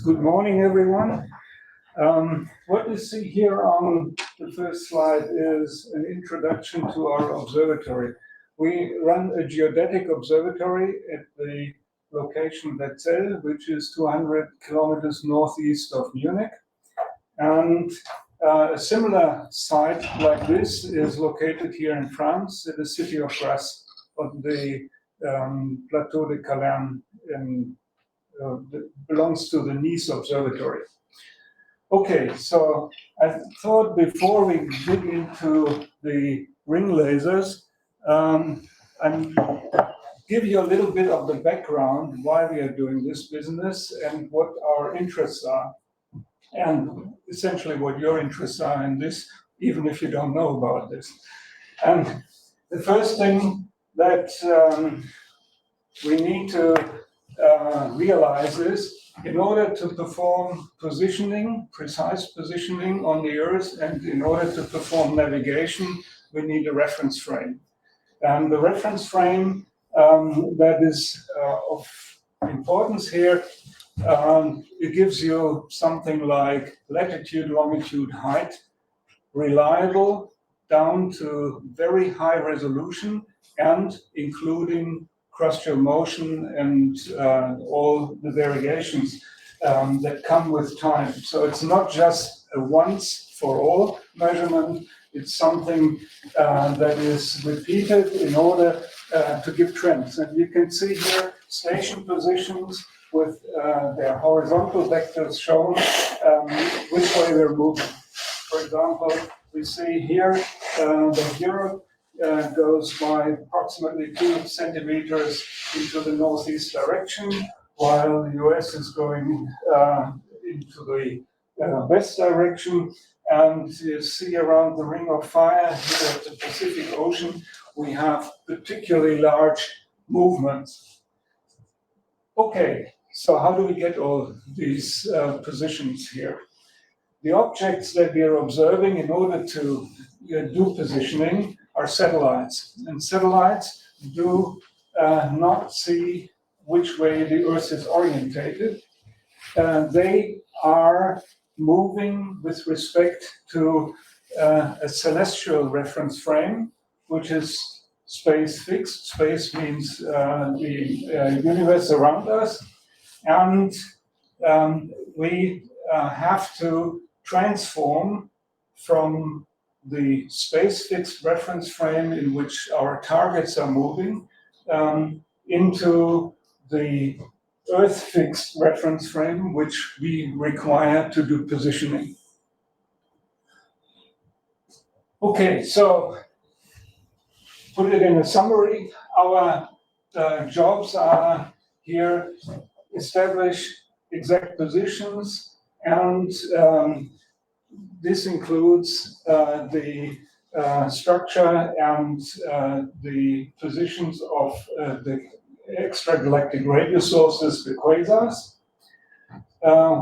Good morning, everyone. What you see here on the first slide is an introduction to our observatory. We run a geodetic observatory at the location Wetzel, which is 200 kilometers northeast of Munich. And a similar site like this is located here in France, in the city of Grasse, on the Plateau de Calerne belongs to the Nice Observatory. Okay, so I thought before we dig into the ring lasers, and give you a little bit of the background why we are doing this business and what our interests are, and essentially what your interests are in this, even if you don't know about this. And the first thing that we need to realize is, in order to perform positioning, precise positioning on the Earth, and in order to perform navigation, we need a reference frame. And the reference frame that is of importance here, it gives you something like latitude, longitude, height, reliable down to very high resolution, and including crustal motion and all the variations that come with time. So it's not just a once for all measurement, it's something that is repeated in order to give trends. And you can see here station positions with their horizontal vectors shown, which way they're moving. For example, we see here that Europe goes by approximately 2 centimeters into the northeast direction, while the US is going into the west direction. And you see around the Ring of Fire here at the Pacific Ocean, we have particularly large movements. Okay, so how do we get all these positions here? The objects that we are observing in order to do positioning are satellites. And satellites do not see which way the Earth is orientated. They are moving with respect to a celestial reference frame, which is space fixed. Space means the universe around us. And we have to transform from the space-fixed reference frame in which our targets are moving into the Earth-fixed reference frame, which we require to do positioning. Okay, so put it in a summary, our jobs are here establish exact positions, and this includes the structure and the positions of the extragalactic radio sources, the quasars,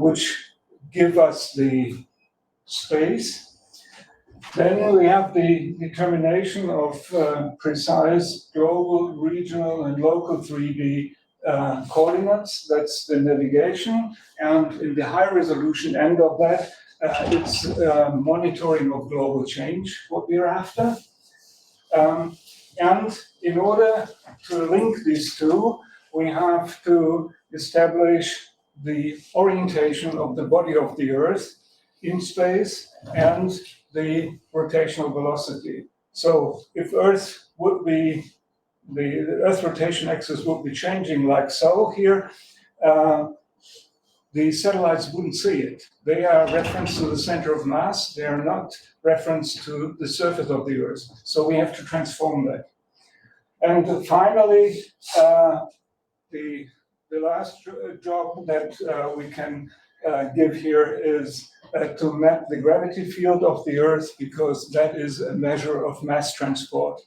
which give us the space. Then we have the determination of precise global, regional, and local 3D coordinates. That's the navigation. And in the high resolution end of that, it's monitoring of global change, what we're after. And in order to link these two, we have to establish the orientation of the body of the Earth in space and the rotational velocity. So if Earth would be, the Earth rotation axis would be changing like so here, the satellites wouldn't see it. They are referenced to the center of mass. They are not referenced to the surface of the Earth. So we have to transform that. And finally, the last job that we can give here is to map the gravity field of the Earth, because that is a measure of mass transport.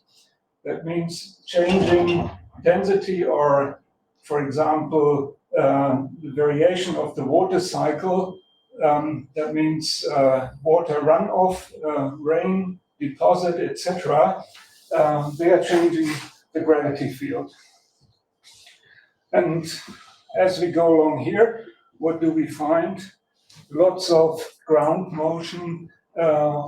That means changing density, or, for example, the variation of the water cycle. That means water runoff, rain deposit, etc. They are changing the gravity field. And as we go along here, what do we find? Lots of ground motion,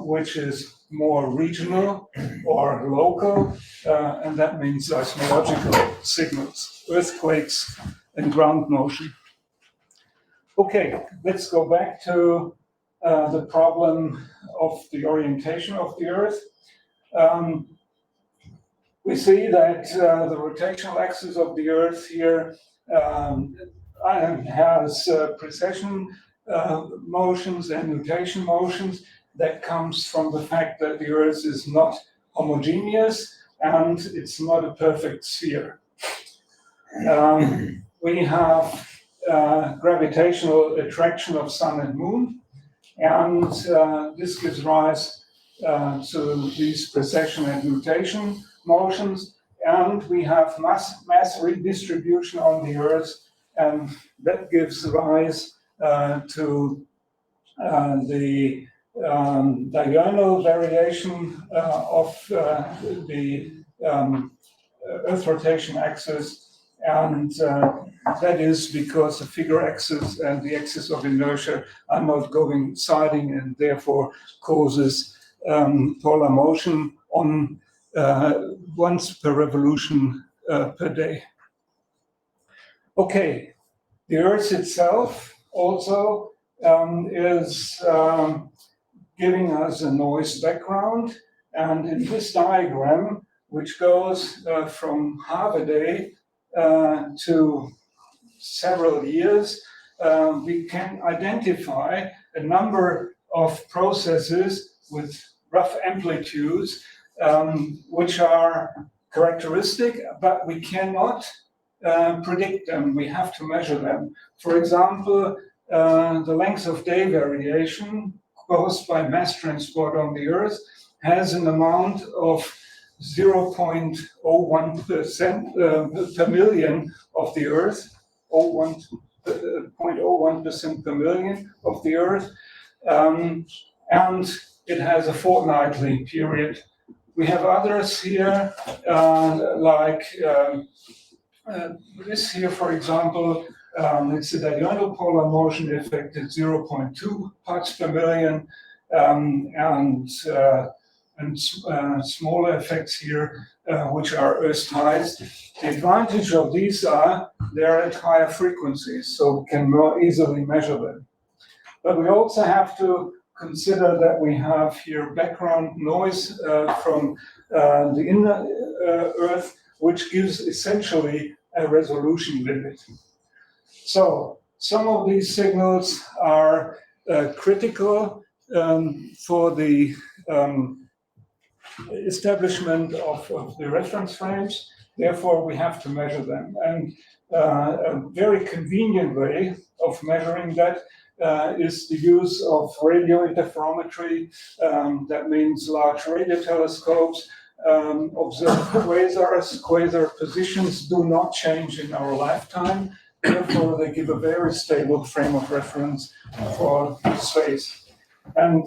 which is more regional or local, and that means seismological signals, earthquakes and ground motion. Okay, let's go back to the problem of the orientation of the Earth. We see that the rotational axis of the Earth here has precession motions and nutation motions. That comes from the fact that the Earth is not homogeneous and it's not a perfect sphere. We have gravitational attraction of Sun and Moon, and this gives rise to these precession and nutation motions, and we have mass redistribution on the Earth, and that gives rise to the diurnal variation of the Earth rotation axis, and that is because the figure axis and the axis of inertia are not coinciding, and therefore causes polar motion on once per revolution per day. Okay, the Earth itself also is giving us a noise background, and in this diagram, which goes from half a day to several years, we can identify a number of processes with rough amplitudes which are characteristic, but we cannot predict them. We have to measure them. For example, the length of day variation caused by mass transport on the Earth has an amount of 0.01% per million of the Earth, 0.01% per million of the Earth, and it has a fortnightly period. We have others here, like this here, for example. It's a diurnal polar motion effect at 0.2 parts per million, and smaller effects here, which are Earth tides. The advantage of these are they're at higher frequencies, so we can more easily measure them. But we also have to consider that we have here background noise from the inner Earth, which gives essentially a resolution limit. So some of these signals are critical for the establishment of the reference frames. Therefore, we have to measure them. And a very convenient way of measuring that is the use of radio interferometry. That means large radio telescopes observe quasars. Quasar positions do not change in our lifetime. Therefore, they give a very stable frame of reference for space. And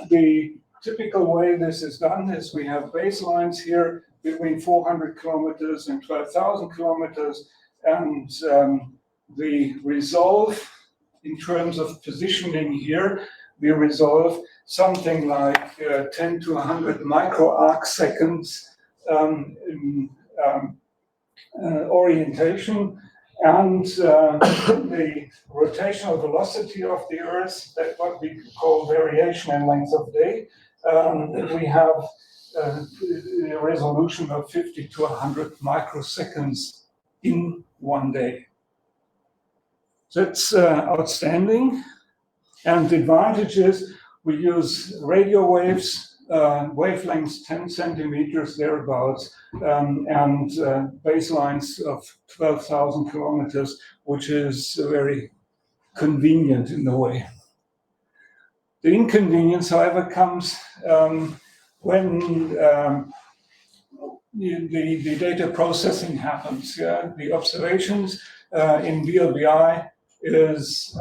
the typical way this is done is we have baselines here between 400 kilometers and 12,000 kilometers, and we resolve in terms of positioning here, we resolve something like 10 to 100 micro arc seconds in orientation, and the rotational velocity of the Earth, that's what we call variation in length of day. We have a resolution of 50 to 100 microseconds in one day. That's outstanding. And the advantage is we use radio waves, wavelengths 10 centimeters thereabouts, and baselines of 12,000 kilometers, which is very convenient in a way. The inconvenience, however, comes when the data processing happens. The observations in VLBI is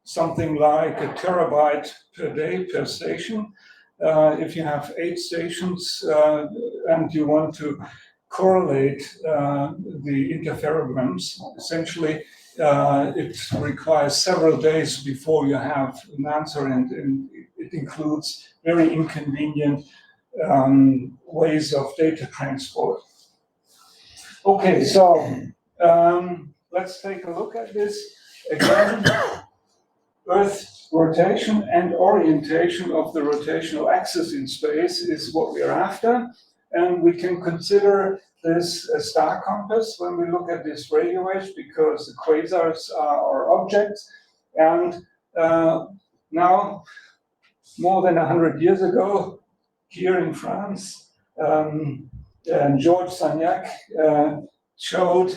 something like a terabyte per day per station. If you have 8 stations and you want to correlate the interferograms, essentially it requires several days before you have an answer, and it includes very inconvenient ways of data transport. Okay, so let's take a look at this again. Earth rotation and orientation of the rotational axis in space is what we're after, and we can consider this a star compass when we look at this radio wave, because the quasars are objects. And now, more than 100 years ago, here in France, Georges Sagnac showed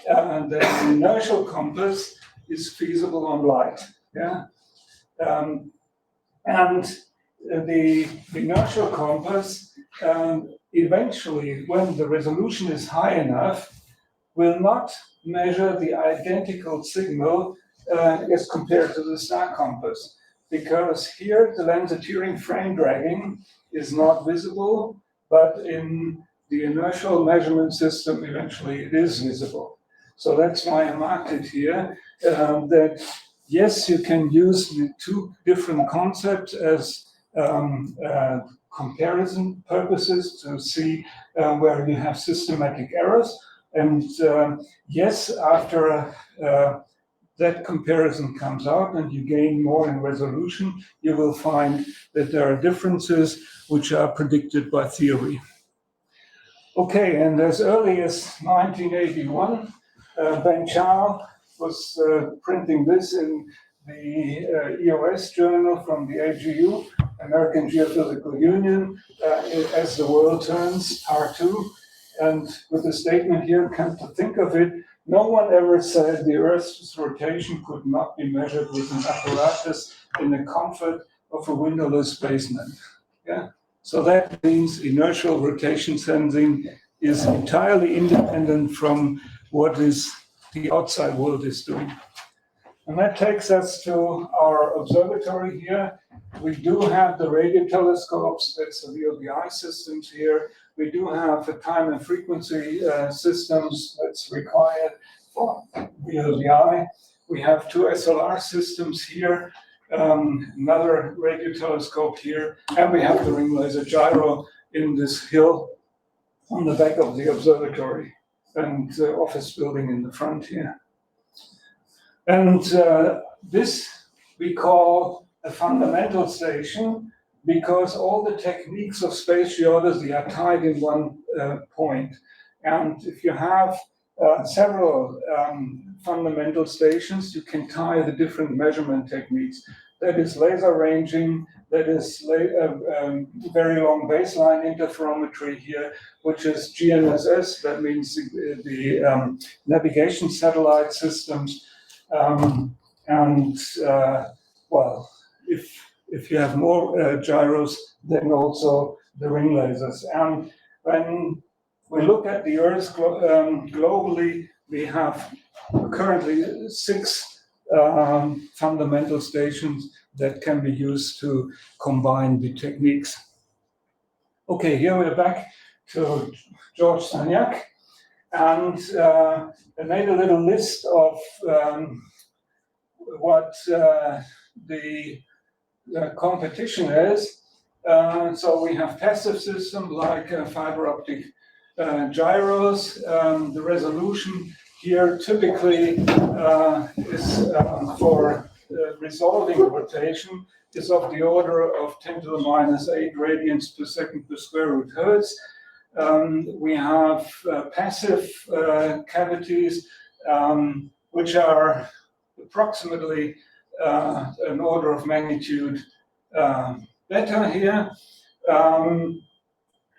that the inertial compass is feasible on light. Yeah, and the inertial compass eventually, when the resolution is high enough, will not measure the identical signal as compared to the star compass, because here the lensituring frame dragging is not visible, but in the inertial measurement system, eventually it is visible. So that's why I marked it here, that yes, you can use the two different concepts as comparison purposes to see where you have systematic errors. And yes, after that comparison comes out and you gain more in resolution, you will find that there are differences which are predicted by theory. Okay, and as early as 1981, Ben Chow was printing this in the EOS journal from the AGU, American Geophysical Union, As the World Turns, Part 2. And with the statement here, come to think of it, no one ever said the Earth's rotation could not be measured with an apparatus in the comfort of a windowless basement. Yeah? So that means inertial rotation sensing is entirely independent from what is the outside world is doing. And that takes us to our observatory here. We do have the radio telescopes, that's the VLBI systems here. We do have the time and frequency systems that's required for VLBI. We have two SLR systems here, another radio telescope here, and we have the ring laser gyro in this hill on the back of the observatory and office building in the front here. And this we call a fundamental station, because all the techniques of space geodesy are tied in one point. And if you have several fundamental stations, you can tie the different measurement techniques. That is laser ranging, that is very long baseline interferometry here, which is GNSS, that means the navigation satellite systems. Well, if you have more gyros, then also the ring lasers. And when we look at the Earth globally, we have currently 6 fundamental stations that can be used to combine the techniques. Okay, here we're back to Georges Sagnac, and I made a little list of what the competition is. So we have passive systems like fiber optic gyros. The resolution here typically is for resolving rotation is of the order of 10 to the minus 8 radians per second per square root hertz. We have passive cavities, which are approximately an order of magnitude better here.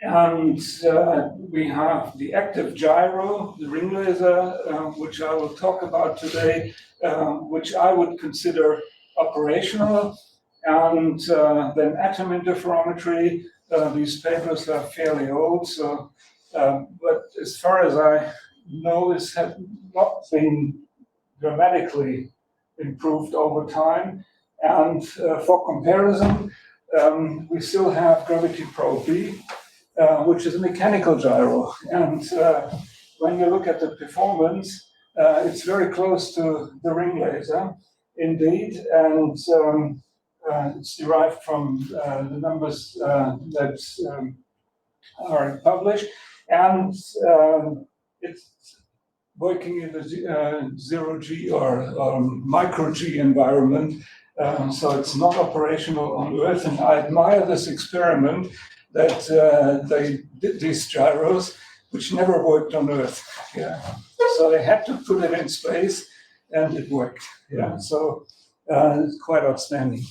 And we have the active gyro, the ring laser, which I will talk about today, which I would consider operational. And then atom interferometry. These papers are fairly old, so but as far as I know, this has not been dramatically improved over time. And for comparison, we still have Gravity Probe B, which is a mechanical gyro. And when you look at the performance, it's very close to the ring laser, indeed, and it's derived from the numbers that are published, and it's working in the zero-G or micro-G environment, so it's not operational on Earth. And I admire this experiment that they did these gyros, which never worked on Earth. Yeah. So they had to put it in space, and it worked. Yeah. So it's quite outstanding.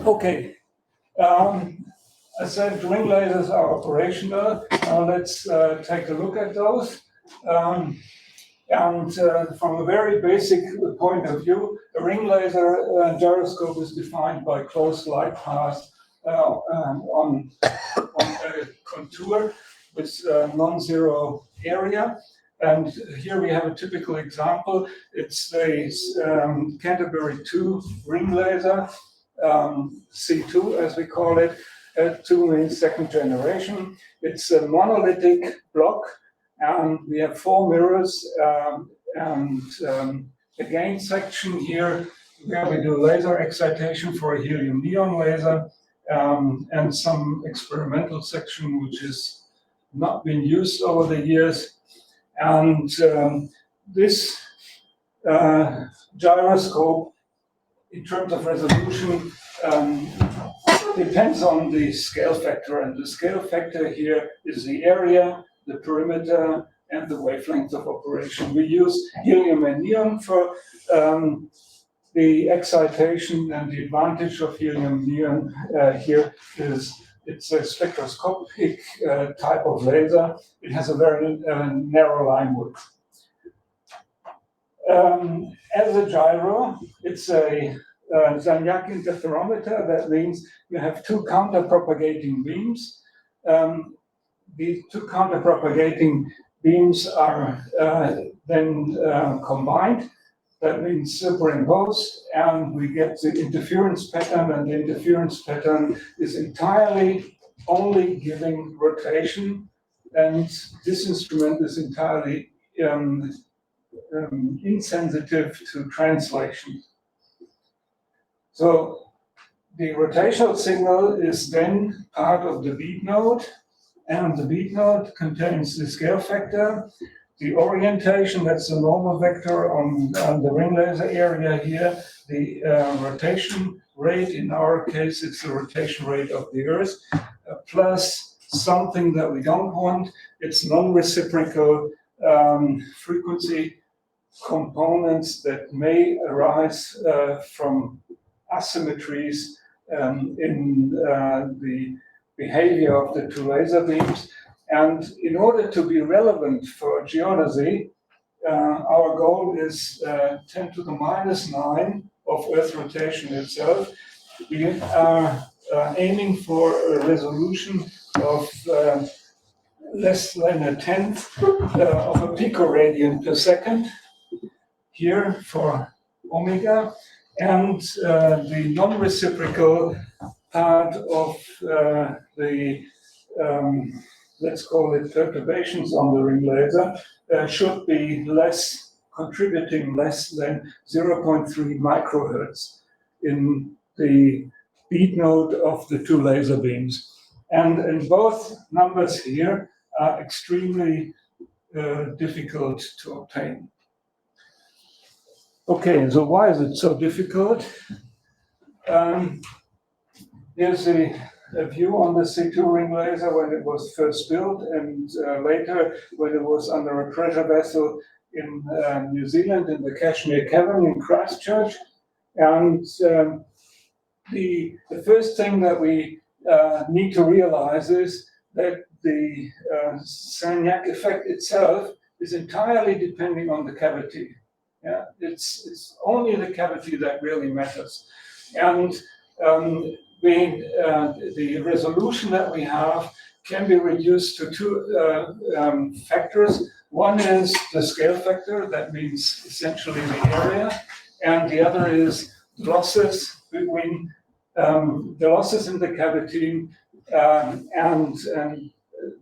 Okay. I said ring lasers are operational. Let's take a look at those. And from a very basic point of view, a ring laser gyroscope is defined by close light paths on a contour with non-zero area. And here we have a typical example. It's a Canterbury 2 ring laser, C2 as we call it. 2 means second generation. It's a monolithic block, and we have 4 mirrors and a gain section here where we do laser excitation for a helium neon laser, and some experimental section which has not been used over the years. And this gyroscope, in terms of resolution, depends on the scale factor, and the scale factor here is the area, the perimeter, and the wavelength of operation. We use helium and neon for the excitation, and the advantage of helium neon here is it's a spectroscopic type of laser. It has a very narrow line width. As a gyro, it's a Sagnac interferometer. That means you have 2 counter-propagating beams. The 2 counter-propagating beams are then combined. That means superimposed, and we get the interference pattern, and the interference pattern is entirely only giving rotation, and this instrument is entirely insensitive to translation. So the rotational signal is then part of the beat node, and the beat node contains the scale factor, the orientation, that's the normal vector on the ring laser area here, the rotation rate, in our case it's the rotation rate of the Earth, plus something that we don't want, it's non-reciprocal frequency components that may arise from asymmetries in the behavior of the 2 laser beams. And in order to be relevant for geodesy, our goal is 10 to the minus 9 of Earth rotation itself. We are aiming for a resolution of less than a tenth of a picoradian per second here for omega, and the non-reciprocal part of the let's call it perturbations on the ring laser should be contributing less than 0.3 microhertz in the beat node of the 2 laser beams. And both numbers here are extremely difficult to obtain. Okay, so why is it so difficult? Here's a view on the C2 ring laser when it was first built, and later when it was under a pressure vessel in New Zealand in the Kashmir Cavern in Christchurch. And the first thing that we need to realize is that the Sagnac effect itself is entirely depending on the cavity. Yeah, it's only the cavity that really matters. And the resolution that we have can be reduced to 2 factors. One is the scale factor, that means essentially the area, and the other is losses between the losses in the cavity, and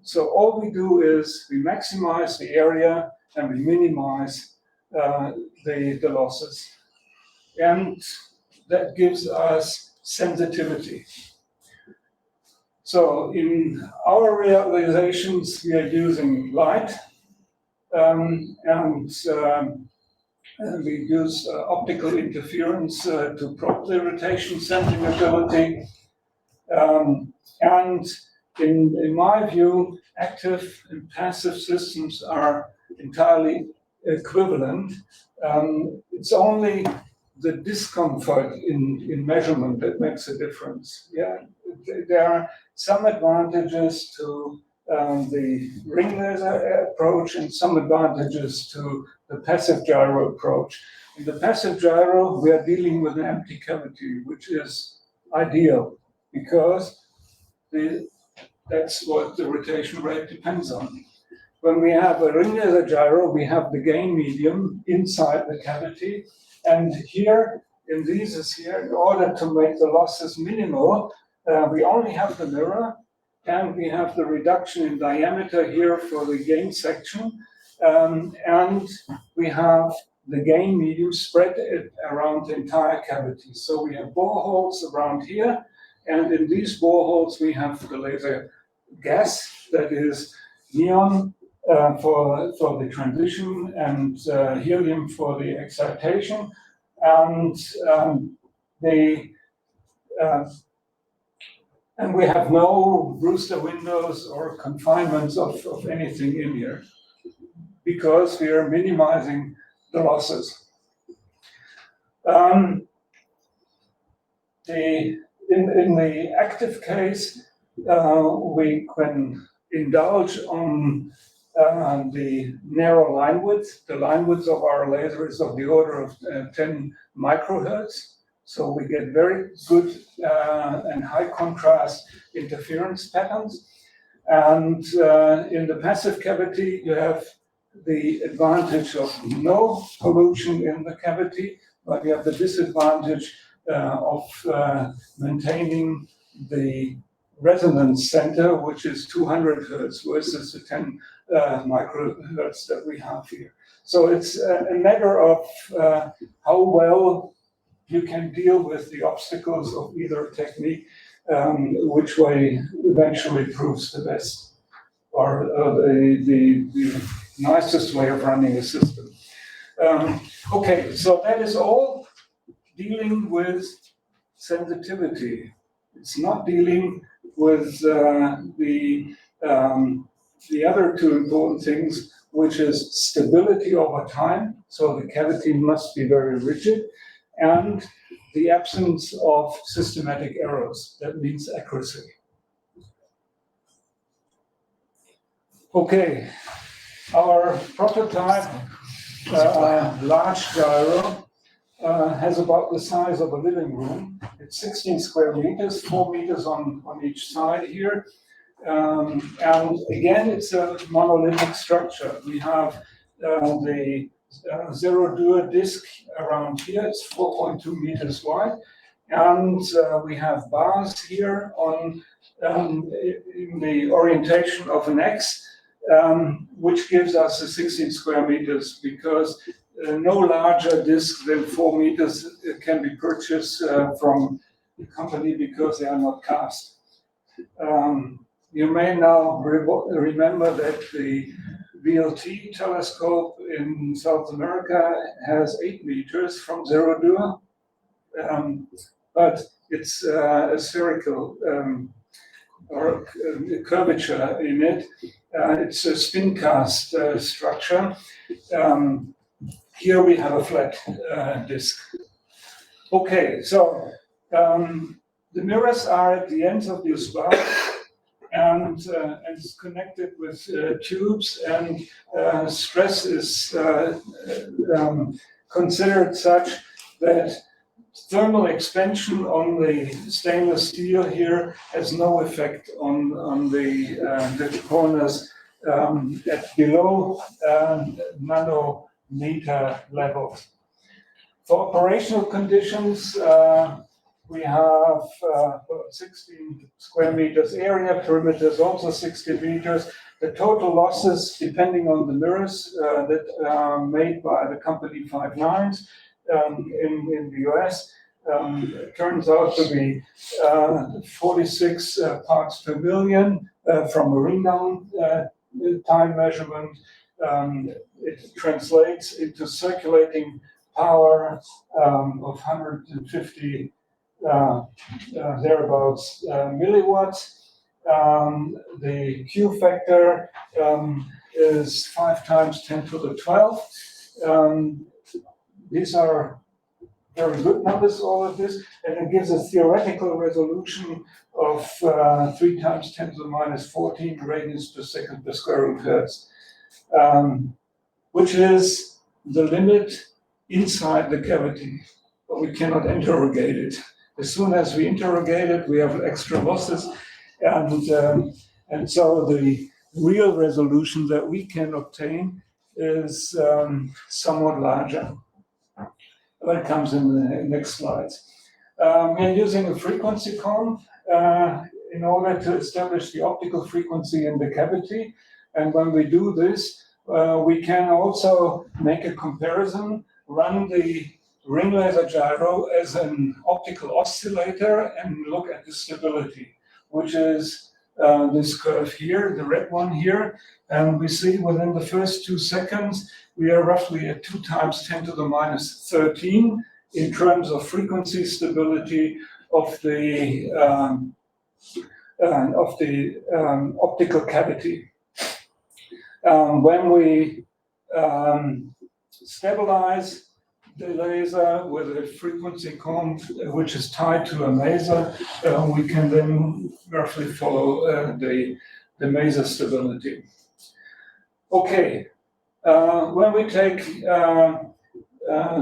so all we do is we maximize the area and we minimize the losses. And that gives us sensitivity. So in our realizations, we are using light, and we use optical interference to probe the rotation sensing ability. And in my view, active and passive systems are entirely equivalent. It's only the discomfort in measurement that makes a difference. Yeah, there are some advantages to the ring laser approach and some advantages to the passive gyro approach. In the passive gyro, we are dealing with an empty cavity, which is ideal because that's what the rotation rate depends on. When we have a ring laser gyro, we have the gain medium inside the cavity. And here, in in order to make the losses minimal, we only have the mirror, and we have the reduction in diameter here for the gain section. And we have the gain medium spread around the entire cavity. So we have boreholes around here, and in these boreholes we have the laser gas, that is neon for the transition and helium for the excitation. And and we have no Brewster windows or confinements of anything in here because we are minimizing the losses. In the active case, we can indulge on the narrow line width. The line width of our laser is of the order of 10 microhertz. So we get very good and high contrast interference patterns. And in the passive cavity, you have the advantage of no pollution in the cavity, but you have the disadvantage of maintaining the resonance center, which is 200 hertz versus the 10 microhertz that we have here. So it's a matter of how well you can deal with the obstacles of either technique, which way eventually proves the best or the nicest way of running a system. Okay, so that is all dealing with sensitivity. It's not dealing with the other two important things, which is stability over time. So the cavity must be very rigid, and the absence of systematic errors. That means accuracy. Okay, our prototype large gyro has about the size of a living room. It's 16 square meters, 4 meters on each side here. And again, it's a monolithic structure. We have the zero-dur disc around here. It's 4.2 meters wide. And we have bars here on in the orientation of an X, which gives us the 16 square meters because no larger disc than 4 meters can be purchased from the company because they are not cast. You may now remember that the VLT telescope in South America has 8 meters from zero-dur, but it's a spherical or a curvature in it. It's a spin cast structure. Here we have a flat disk. Okay, so the mirrors are at the ends of these bars, and it's connected with tubes, and stress is considered such that thermal expansion on the stainless steel here has no effect on the corners at below nanometer levels. For operational conditions, we have 16 square meters area, perimeter is also 60 meters, the total losses, depending on the mirrors that are made by the company 5.9 in the US, turns out to be 46 parts per million from a ring down time measurement. It translates into circulating power of 150 thereabouts milliwatts. The Q factor is 5 times 10 to the 12. These are very good numbers, all of this, and it gives a theoretical resolution of 3 times 10 to the minus 14 radians per second per square root hertz, which is the limit inside the cavity, but we cannot interrogate it. As soon as we interrogate it, we have extra losses, and so the real resolution that we can obtain is somewhat larger. That comes in the next slides. We're using a frequency cone in order to establish the optical frequency in the cavity, and when we do this, we can also make a comparison, run the ring laser gyro as an optical oscillator and look at the stability, which is this curve here, the red one here. And we see within the first 2 seconds, we are roughly at 2 times 10 to the minus 13 in terms of frequency stability of the optical cavity. When we stabilize the laser with a frequency cone which is tied to a maser, we can then roughly follow the maser stability. Okay, when we take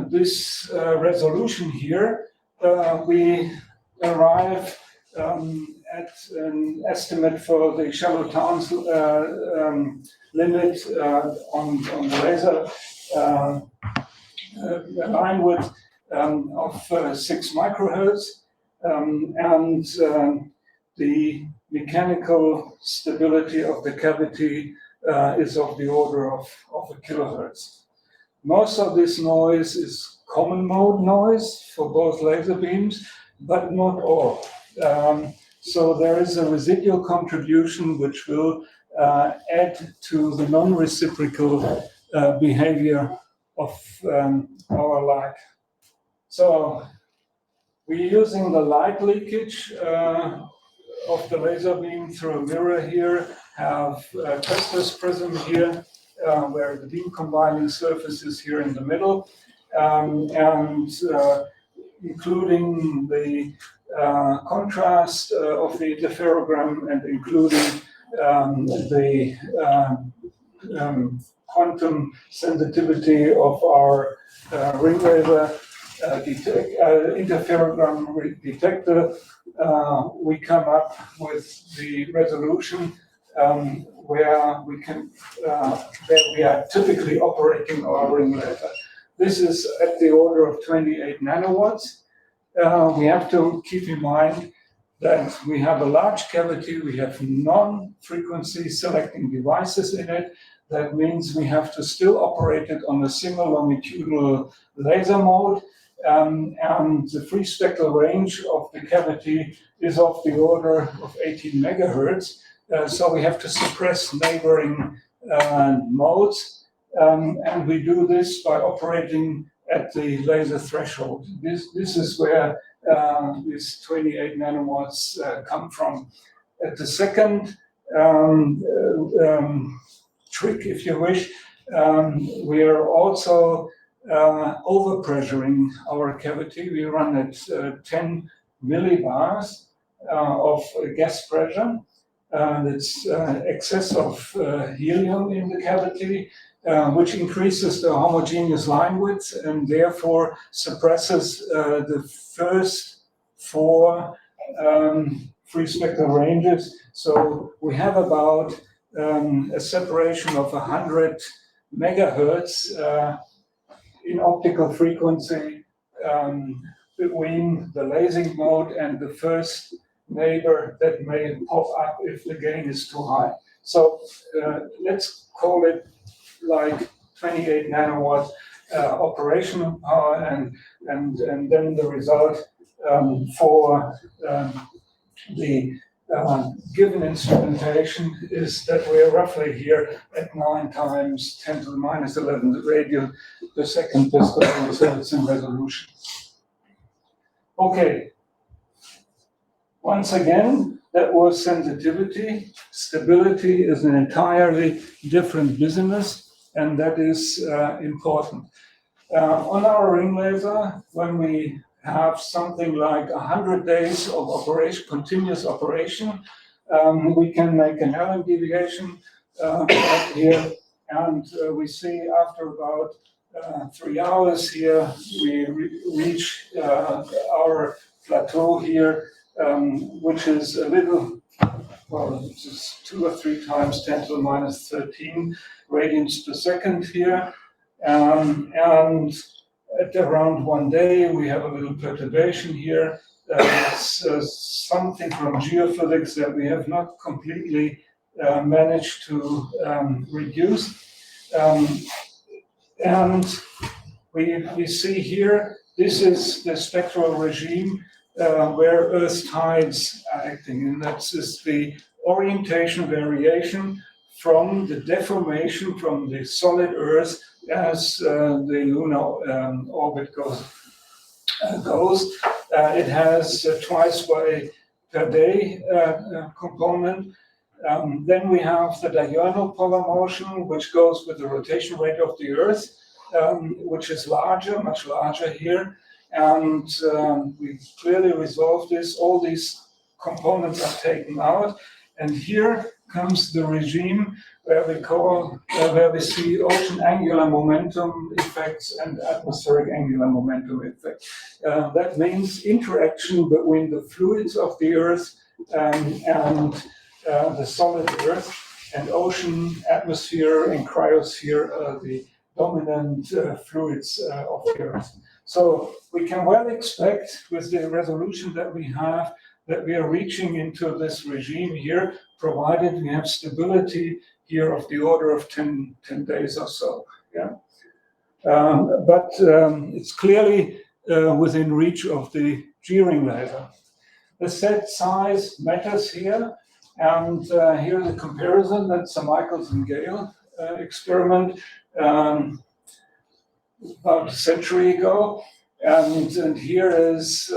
this resolution here, we arrive at an estimate for the shallow towns limit on the laser line width of 6 microhertz, and the mechanical stability of the cavity is of the order of a kilohertz. Most of this noise is common mode noise for both laser beams, but not all. So there is a residual contribution which will add to the non-reciprocal behavior of our light. So we're using the light leakage of the laser beam through a mirror here, have a Custis prism here, where the beam combining surface is here in the middle, and including the contrast of the interferogram and including the quantum sensitivity of our ring laser interferogram detector, we come up with the resolution where we are typically operating our ring laser. This is at the order of 28 nanowatts. We have to keep in mind that we have a large cavity, we have non-frequency selecting devices in it. That means we have to still operate it on a single longitudinal laser mode, and the free spectral range of the cavity is of the order of 18 megahertz. So we have to suppress neighboring modes, and we do this by operating at the laser threshold. This is where these 28 nanowatts come from. At the second trick, if you wish, we are also overpressuring our cavity. We run at 10 millibars of gas pressure. That's excess of helium in the cavity, which increases the homogeneous line width and therefore suppresses the first 4 free spectral ranges. So we have about a separation of 100 megahertz in optical frequency between the lasing mode and the first neighbor that may pop up if the gain is too high. So let's call it like 28 nanowatt operational power, and then the result for the given instrumentation is that we're roughly here at 9 times 10 to the minus 11 radian per second per square meter, so it's in resolution. Okay. Once again, that was sensitivity. Stability is an entirely different business, and that is important. On our ring laser, when we have something like 100 days of operation, continuous operation, we can make an Allen deviation here, and we see after about 3 hours here, we reach our plateau here, which is a little, well, this is 2 or 3 times 10 to the minus 13 radians per second here. And at around 1 day, we have a little perturbation here. It's something from geophysics that we have not completely managed to reduce. And we see here, this is the spectral regime where Earth tides are acting, and that's the orientation variation from the deformation from the solid Earth as the lunar orbit goes. It has twice per day component. Then we have the diurnal polar motion, which goes with the rotation rate of the Earth, which is larger, much larger here. And we clearly resolved this. All these components are taken out. And here comes the regime where we see ocean angular momentum effects and atmospheric angular momentum effects. That means interaction between the fluids of the Earth and the solid Earth, and ocean, atmosphere, and cryosphere are the dominant fluids of the Earth. So we can well expect, with the resolution that we have, that we are reaching into this regime here, provided we have stability here of the order of 10 days or so. Yeah, but it's clearly within reach of the G-ring laser. The set size matters here, and here's a comparison. That's a Michaels and Gale experiment about a century ago, and here is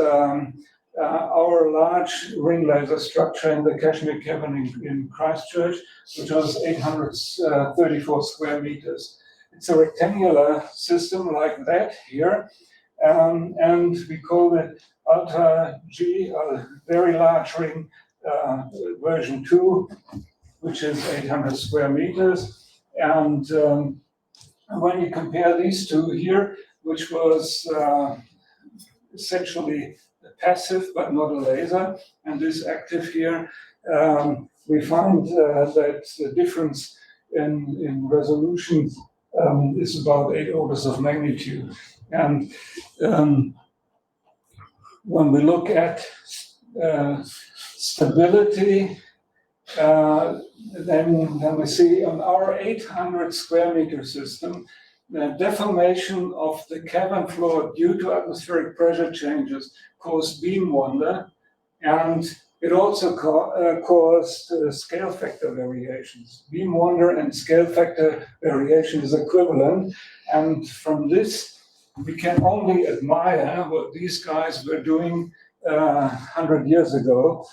our large ring laser structure in the Kashmir Cavern in Christchurch, which was 834 square meters. It's a rectangular system like that here, and we call it Ultra G, a very large ring, version 2, which is 800 square meters. And when you compare these two here, which was essentially passive but not a laser, and this active here, we find that the difference in resolution is about 8 orders of magnitude. And when we look at stability, then we see on our 800 square meter system, the deformation of the cavern floor due to atmospheric pressure changes caused beam wonder, and it also caused scale factor variations. Beam wonder and scale factor variation is equivalent, and from this we can only admire what these guys were doing 100 years ago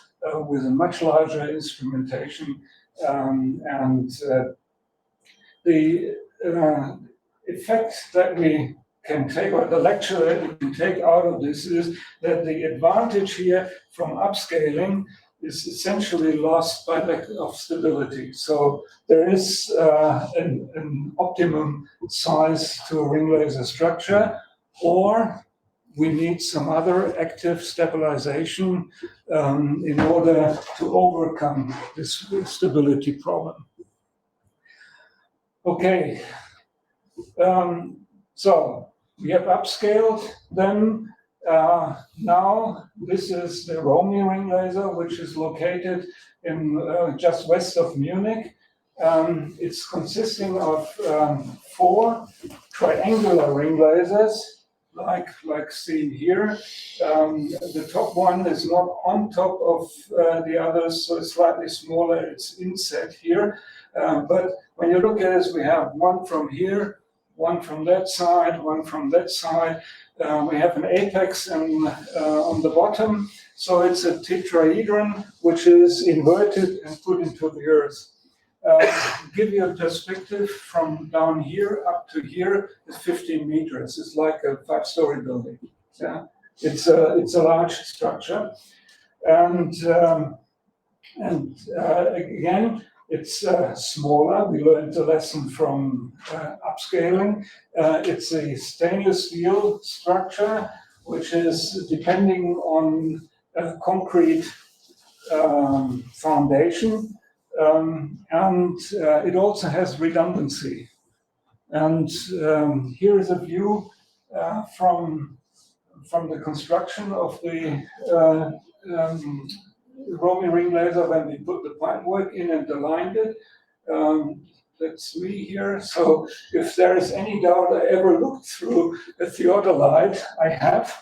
with a much larger instrumentation, and the effect that we can take, or the lecture that we can take out of this, is that the advantage here from upscaling is essentially lost by lack of stability. So there is an optimum size to a ring laser structure, or we need some other active stabilization in order to overcome this stability problem. Okay, so we have upscaled then. Now this is the Romy ring laser, which is located in just west of Munich. It's consisting of 4 triangular ring lasers, like seen here. The top one is not on top of the others, so it's slightly smaller. It's inset here. But when you look at it, we have one from here, one from that side, one from that side. We have an apex on the bottom. So it's a tetrahedron, which is inverted and put into the earth. Give you a perspective from down here up to here is 15 meters. It's like a 5-story building. Yeah, it's a large structure, and again, it's smaller. We learned a lesson from upscaling. It's a stainless steel structure, which is depending on concrete foundation. And it also has redundancy. And here is a view from the construction of the roaming ring laser when we put the pipework in and aligned it. That's me here. So if there is any doubt I ever looked through a theodolite, I have.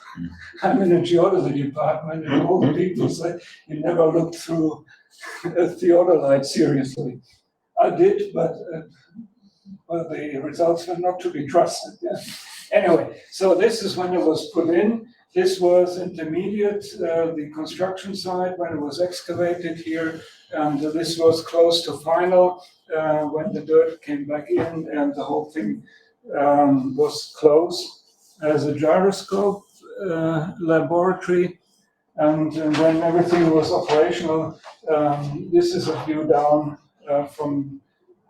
I'm in a geology department, and all the people say you never looked through a theodolite seriously. I did, but the results were not to be trusted. Yeah. Anyway, so this is when it was put in. This was intermediate, the construction site when it was excavated here, and this was close to final when the dirt came back in and the whole thing was closed as a gyroscope laboratory. And when everything was operational, this is a view down from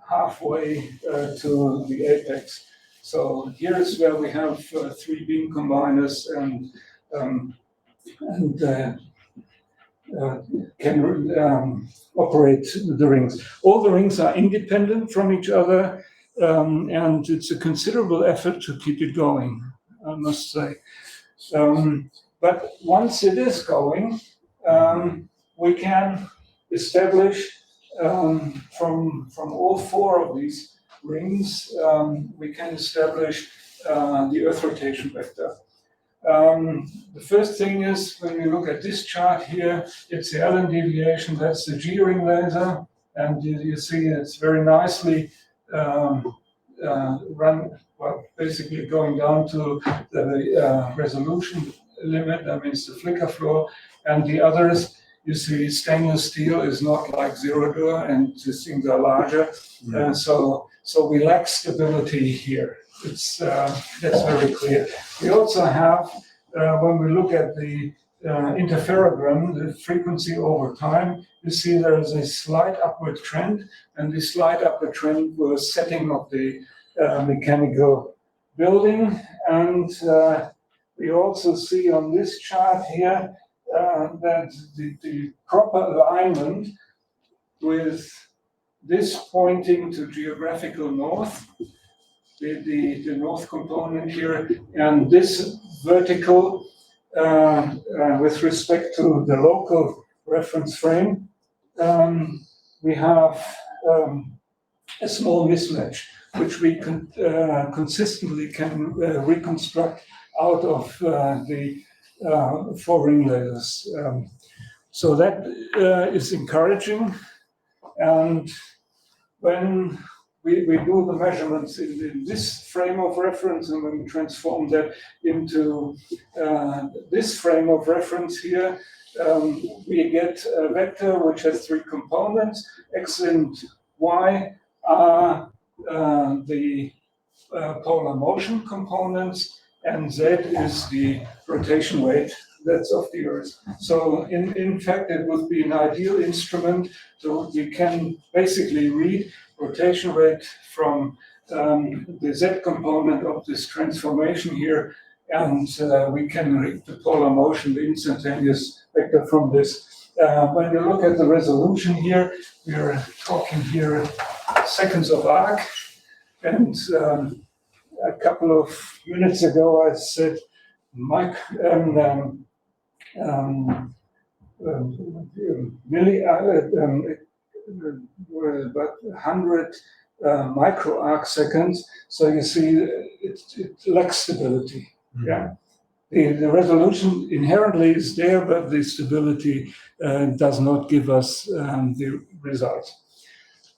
halfway to the apex. So here is where we have 3 beam combiners and can operate the rings. All the rings are independent from each other, and it's a considerable effort to keep it going, I must say. But once it is going, we can establish from all 4 of these rings, we can establish the Earth rotation vector. The first thing is, when you look at this chart here, it's the Allen deviation, that's the G ring laser, and you see it's very nicely run, well, basically going down to the resolution limit, that means the flicker floor, and the others, you see stainless steel is not like Zero-Dur, and these things are larger, so we lack stability here. It's that's very clear. We also have, when we look at the interferogram, the frequency over time, you see there is a slight upward trend, and this slight upward trend was setting of the mechanical building. And we also see on this chart here that the proper alignment with this pointing to geographical north, the north component here, and this vertical with respect to the local reference frame, we have a small mismatch, which we consistently can reconstruct out of the 4 ring lasers. So that is encouraging. And when we do the measurements in this frame of reference, and when we transform that into this frame of reference here, we get a vector which has 3 components. X and Y are the polar motion components, and Z is the rotation weight that's of the Earth. So in fact, it would be an ideal instrument. So we can basically read rotation rate from the Z component of this transformation here, and we can read the polar motion, the instantaneous vector from this. When you look at the resolution here, we're talking here seconds of arc, and a couple of minutes ago I said about 100 micro arc seconds. So you see it lacks stability. Mm-hmm. Yeah. The resolution inherently is there, but the stability does not give us the result.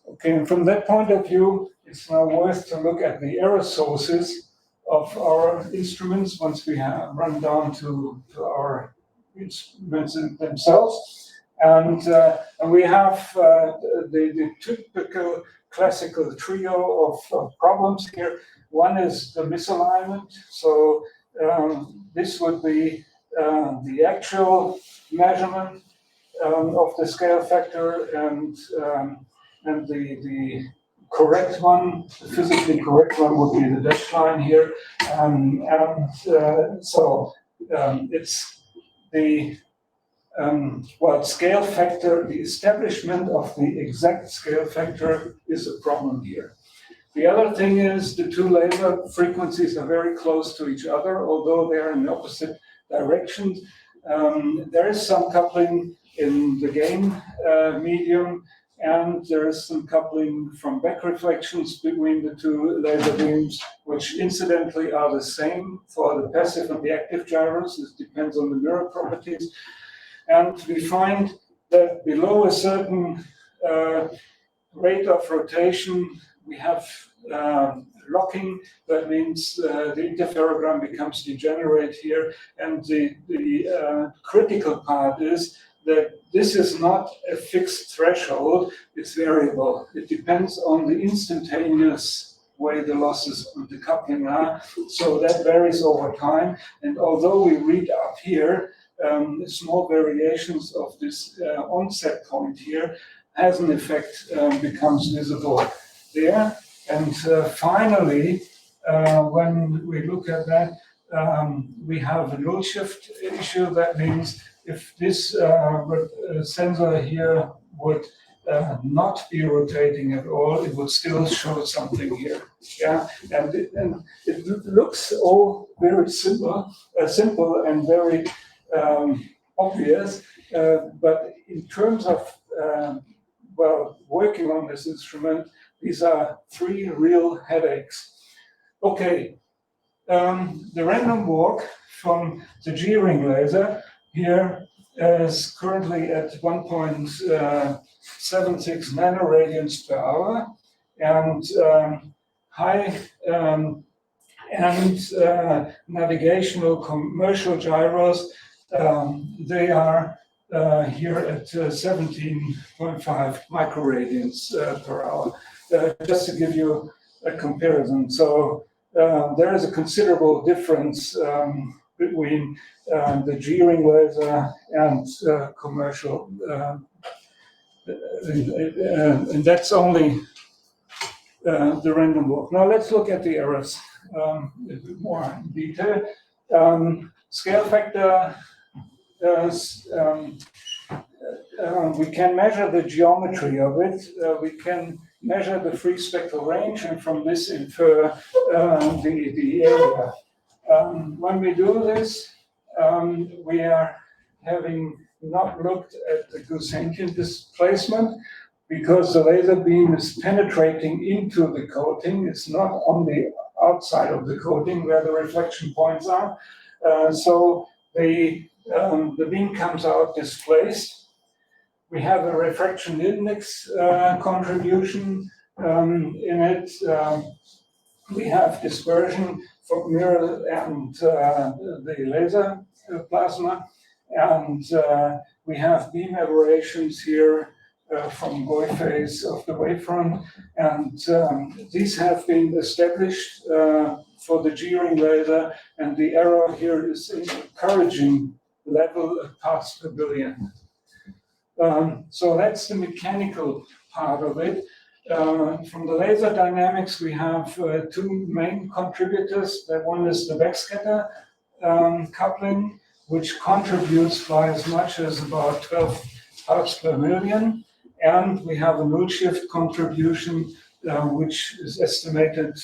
Okay, and from that point of view, it's now worth to look at the error sources of our instruments once we have run down to our instruments themselves. And we have the typical classical trio of problems here. One is the misalignment. So this would be the actual measurement of the scale factor, and the correct one, the physically correct one, would be the dashed line here. It's the scale factor, the establishment of the exact scale factor is a problem here. The other thing is the two laser frequencies are very close to each other, although they are in opposite directions. There is some coupling in the gain medium, and there is some coupling from back reflections between the two laser beams, which incidentally are the same for the passive and the active gyros. It depends on the mirror properties. And we find that below a certain rate of rotation, we have locking. That means the interferogram becomes degenerate here. And the critical part is that this is not a fixed threshold, it's variable. It depends on the instantaneous way the losses of the coupling are. So that varies over time. And although we read up here, small variations of this onset point here has an effect, becomes visible there. And finally, when we look at that, we have a null shift issue. That means if this sensor here would not be rotating at all, it would still show something here. Yeah, and it looks all very simple and very obvious, but in terms of working on this instrument, these are three real headaches. Okay, the random walk from the G-ring laser here is currently at 1.76 nanoradians per hour, and high navigational commercial gyros, they are here at 17.5 microradians per hour. Just to give you a comparison. So there is a considerable difference between the G-ring laser and commercial, and that's only the random walk. Now let's look at the errors a bit more in detail. Scale factor, we can measure the geometry of it. We can measure the free spectral range, and from this infer the area. When we do this, we are having not looked at the Gaussian displacement, because the laser beam is penetrating into the coating. It's not on the outside of the coating where the reflection points are. So the beam comes out displaced. We have a refraction index contribution in it. We have dispersion from mirror and the laser plasma, and we have beam aberrations here from Goi phase of the wavefront, and these have been established for the G-ring laser, and the error here is encouraging level of parts per billion. So that's the mechanical part of it. From the laser dynamics, we have two main contributors. That one is the backscatter coupling, which contributes by as much as about 12 parts per million. And we have a null shift contribution, which is estimated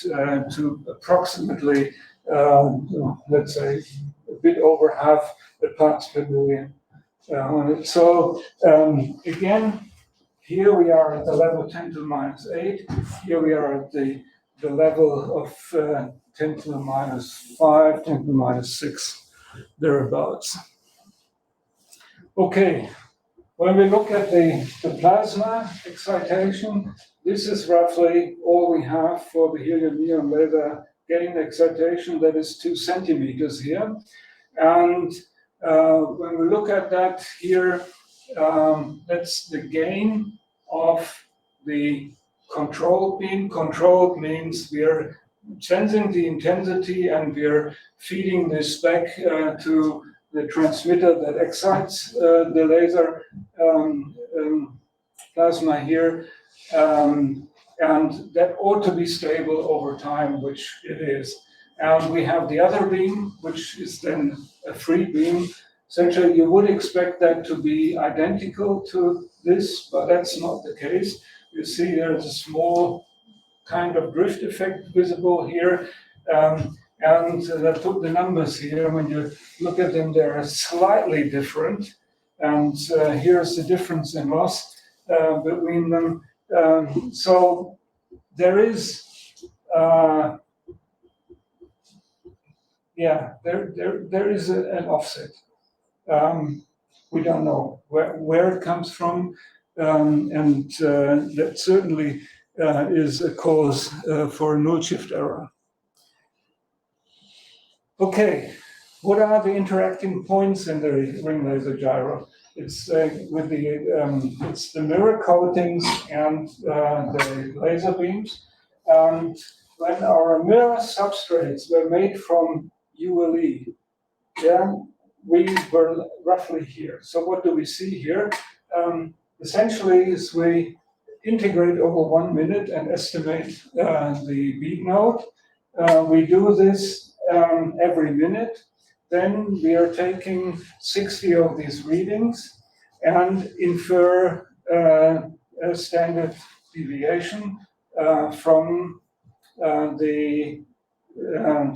to approximately, let's say, a bit over half the parts per million. So again, here we are at the level 10 to the minus 8. Here we are at the level of 10 to the minus 5, 10 to the minus 6, thereabouts. Okay, when we look at the plasma excitation, this is roughly all we have for the helium-neon laser gain excitation, that is 2 centimeters here. And when we look at that here, that's the gain of the controlled beam. Controlled means we're sensing the intensity and we're feeding this back to the transmitter that excites the laser plasma here. And that ought to be stable over time, which it is. And we have the other beam, which is then a free beam. Essentially, you would expect that to be identical to this, but that's not the case. You see there's a small kind of drift effect visible here. And I took the numbers here. When you look at them, they're slightly different. And here's the difference in loss between them. So there is, there is an offset. We don't know where it comes from, and that certainly is a cause for a null shift error. Okay, what are the interacting points in the ring laser gyro? It's with the it's the mirror coatings and the laser beams. And when our mirror substrates were made from ULE, we were roughly here. So what do we see here? Essentially, is we integrate over 1 minute and estimate the beat node. We do this every minute. Then we are taking 60 of these readings and infer a standard deviation from the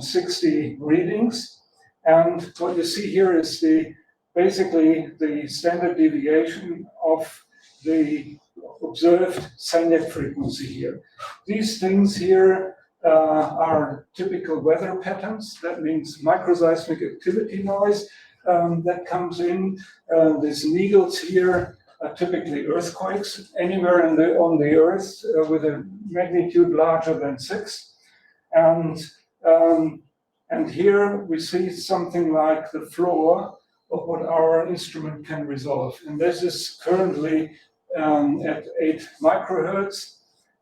60 readings. And what you see here is basically the standard deviation of the observed Sagnac frequency here. These things here are typical weather patterns. That means microseismic activity noise that comes in. These needles here are typically earthquakes anywhere on the Earth with a magnitude larger than 6. And here we see something like the floor of what our instrument can resolve. And this is currently at 8 microhertz.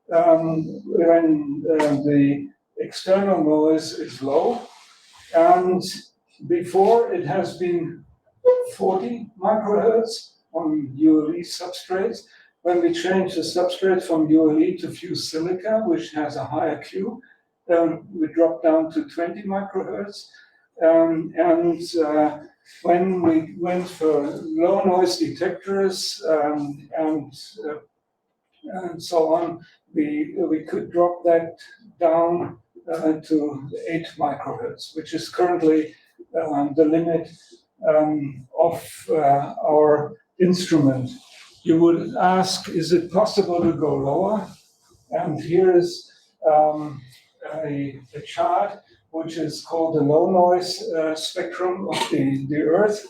When the external noise is low. And before it has been 40 microhertz on ULE substrates. When we change the substrate from ULE to fused silica, which has a higher Q, we drop down to 20 microhertz. When we went for low noise detectors and so on, we could drop that down to 8 microhertz, which is currently the limit of our instrument. You would ask, is it possible to go lower? And here is a chart which is called the low noise spectrum of the Earth.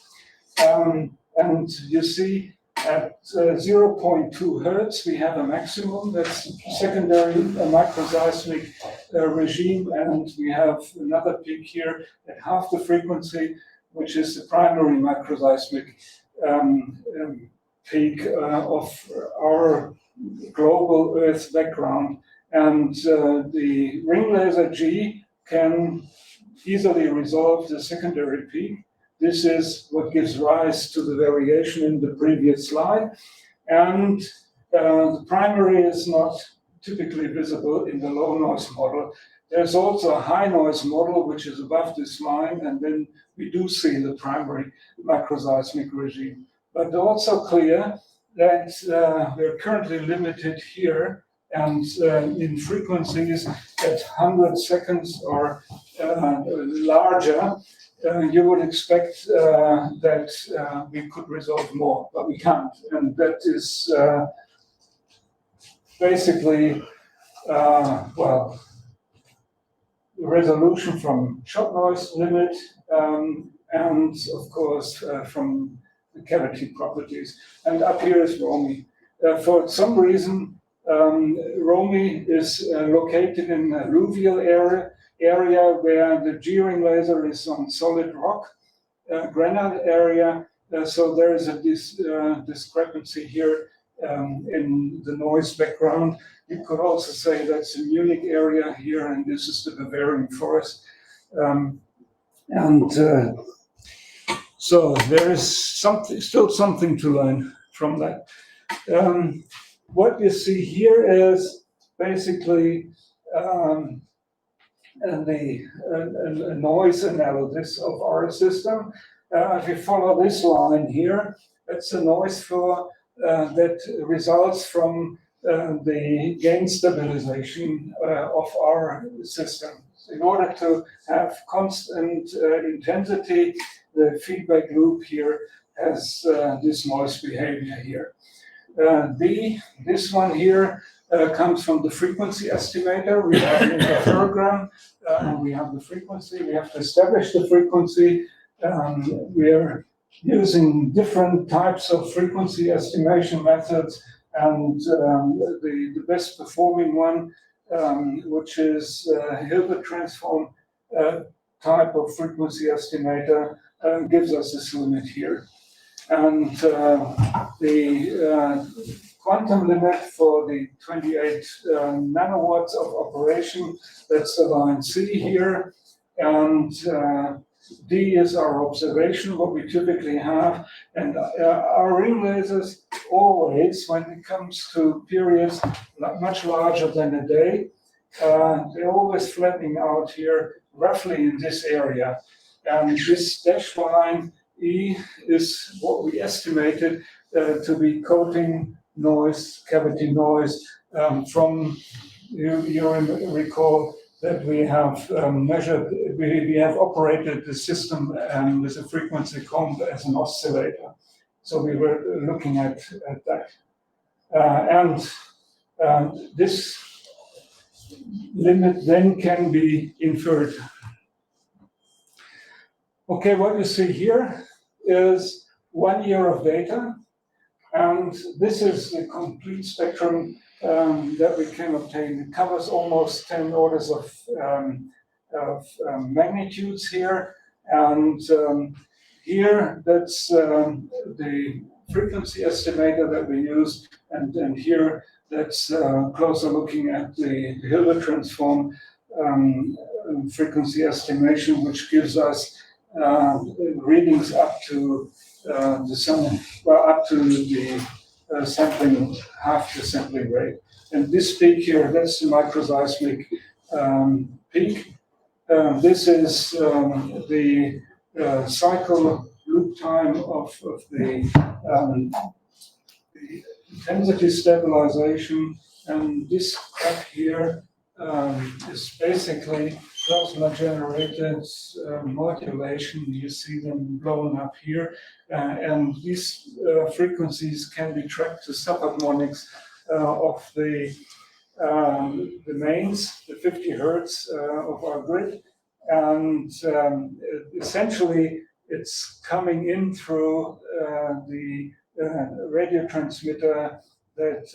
And you see at 0.2 hertz, we have a maximum. That's secondary microseismic regime. And we have another peak here at half the frequency, which is the primary microseismic peak of our global Earth background. And the ring laser G can easily resolve the secondary peak. This is what gives rise to the variation in the previous slide. And the primary is not typically visible in the low noise model. There's also a high noise model, which is above this line, and then we do see the primary microseismic regime. But also clear that we're currently limited here and in frequencies at 100 seconds or larger. You would expect that we could resolve more, but we can't. And that is basically, well, resolution from shot noise limit, and of course from the cavity properties. And up here is ROMI. For some reason, ROMI is located in a alluvial area where the G-ring laser is on solid rock, granite area. So there is a discrepancy here in the noise background. You could also say that's a Munich area here, and this is the Bavarian forest. So there is still something to learn from that. What you see here is basically a noise analysis of our system. If you follow this line here, that's a noise floor that results from the gain stabilization of our system. In order to have constant intensity, the feedback loop here has this noise behavior here. This one here comes from the frequency estimator. We have an interferogram, we have the frequency, we have to establish the frequency. We are using different types of frequency estimation methods, and the best performing one, which is Hilbert transform type of frequency estimator, gives us this limit here. And the quantum limit for the 28 nanowatts of operation, that's the line C here. And D is our observation, what we typically have. And our ring lasers always, when it comes to periods much larger than a day, they're always flattening out here, roughly in this area. And this dashed line E is what we estimated to be coating noise, cavity noise, from, you recall that we have measured, we have operated the system with a frequency comb as an oscillator. So we were looking at that. And this limit then can be inferred. Okay, what you see here is 1 year of data, and this is the complete spectrum that we can obtain. It covers almost 10 orders of magnitudes here, and here that's the frequency estimator that we use, and here that's closer looking at the Hilbert transform frequency estimation, which gives us readings up to the sampling, half the sampling rate. And this peak here, that's the microseismic peak. This is the cycle loop time of the intensity stabilization. And this graph here is basically plasma-generated modulation. You see them blowing up here, and these frequencies can be tracked to subharmonics of the mains, the 50 hertz of our grid, and essentially it's coming in through the radio transmitter that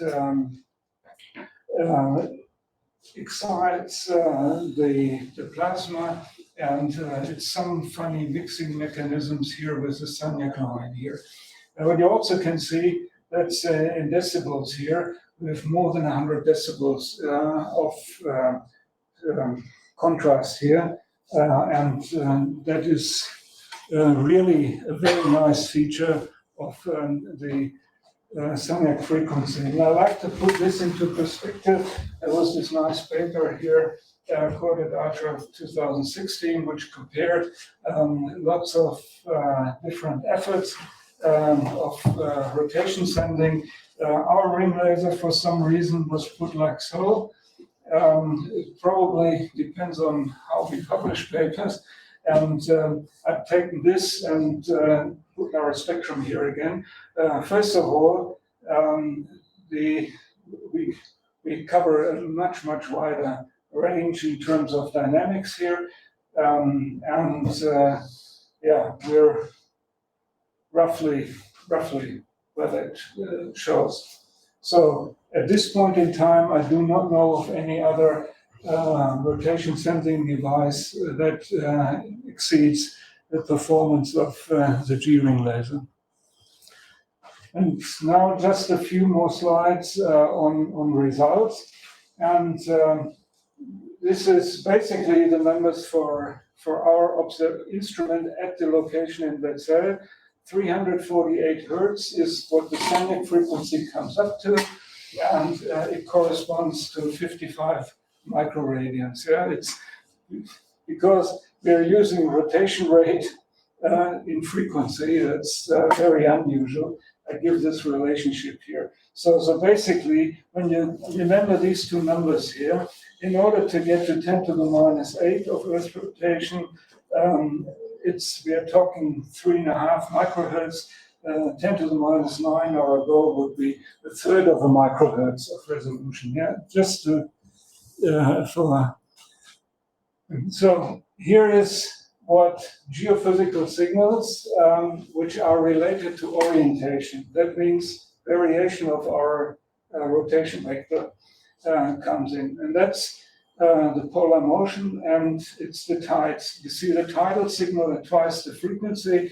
excites the plasma, and it's some funny mixing mechanisms here with the Sagnac line here. And what you also can see, that's in decibels here, with more than 100 decibels of contrast here, and that is really a very nice feature of the Sagnac frequency. And I like to put this into perspective. There was this nice paper here, quoted out of 2016, which compared lots of different efforts of rotation sending. Our ring laser, for some reason, was put like so. It probably depends on how we publish papers. And I've taken this and put our spectrum here again. First of all, we we cover a much wider range in terms of dynamics here. Yeah, we're roughly what that shows. So at this point in time, I do not know of any other rotation sensing device that exceeds the performance of the G-ring laser. And now just a few more slides on results. And this is basically the numbers for our instrument at the location in Versailles. 348 Hertz is what the Sagnac frequency comes up to, and it corresponds to 55 microradians. Yeah, it's because we're using rotation rate in frequency. That's very unusual. I give this relationship here. So basically, when you remember these two numbers here, in order to get to 10 to the minus 8 of Earth rotation, we are talking 3.5 microhertz. 10 to the minus 9 or above would be a third of a microhertz of resolution. Yeah, just to, so here is what geophysical signals, which are related to orientation. That means variation of our rotation vector comes in, and that's the polar motion, and it's the tides. You see the tidal signal at twice the frequency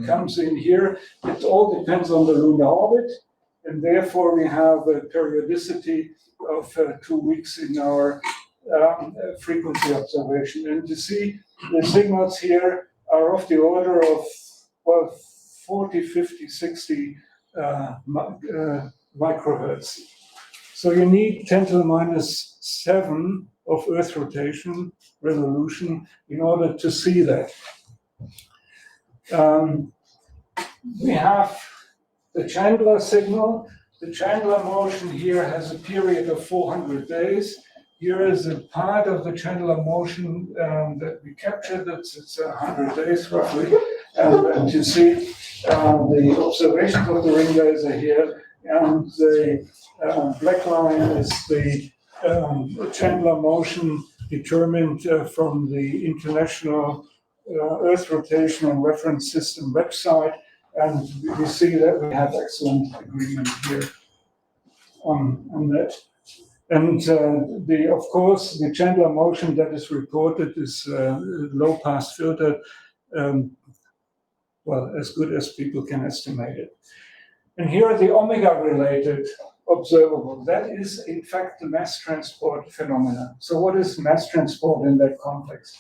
comes in here. It all depends on the lunar orbit, and therefore we have a periodicity of 2 weeks in our frequency observation. And you see the signals here are of the order of, well, 40, 50, 60 microhertz. So you need 10 to the minus 7 of Earth rotation resolution in order to see that. We have the Chandler signal. The Chandler motion here has a period of 400 days. Here is a part of the Chandler motion that we captured. It's 100 days roughly. And you see the observations of the ring laser here, and the black line is the Chandler motion determined from the International Earth Rotation and Reference System website. And we see that we have excellent agreement here on that. And of course, the Chandler motion that is reported is low-pass filter, well, as good as people can estimate it. And here are the omega-related observable. That is, in fact, the mass transport phenomena. So what is mass transport in that context?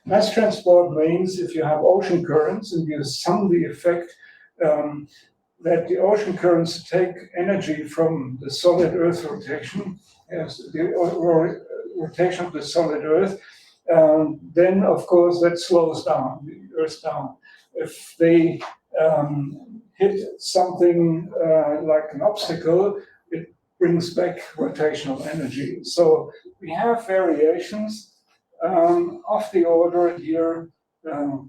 Mass transport means if you have ocean currents and you sum the effect that the ocean currents take energy from the solid Earth rotation, the rotation of the solid Earth, then of course that slows down the Earth down. If they hit something like an obstacle, it brings back rotational energy. So we have variations of the order here,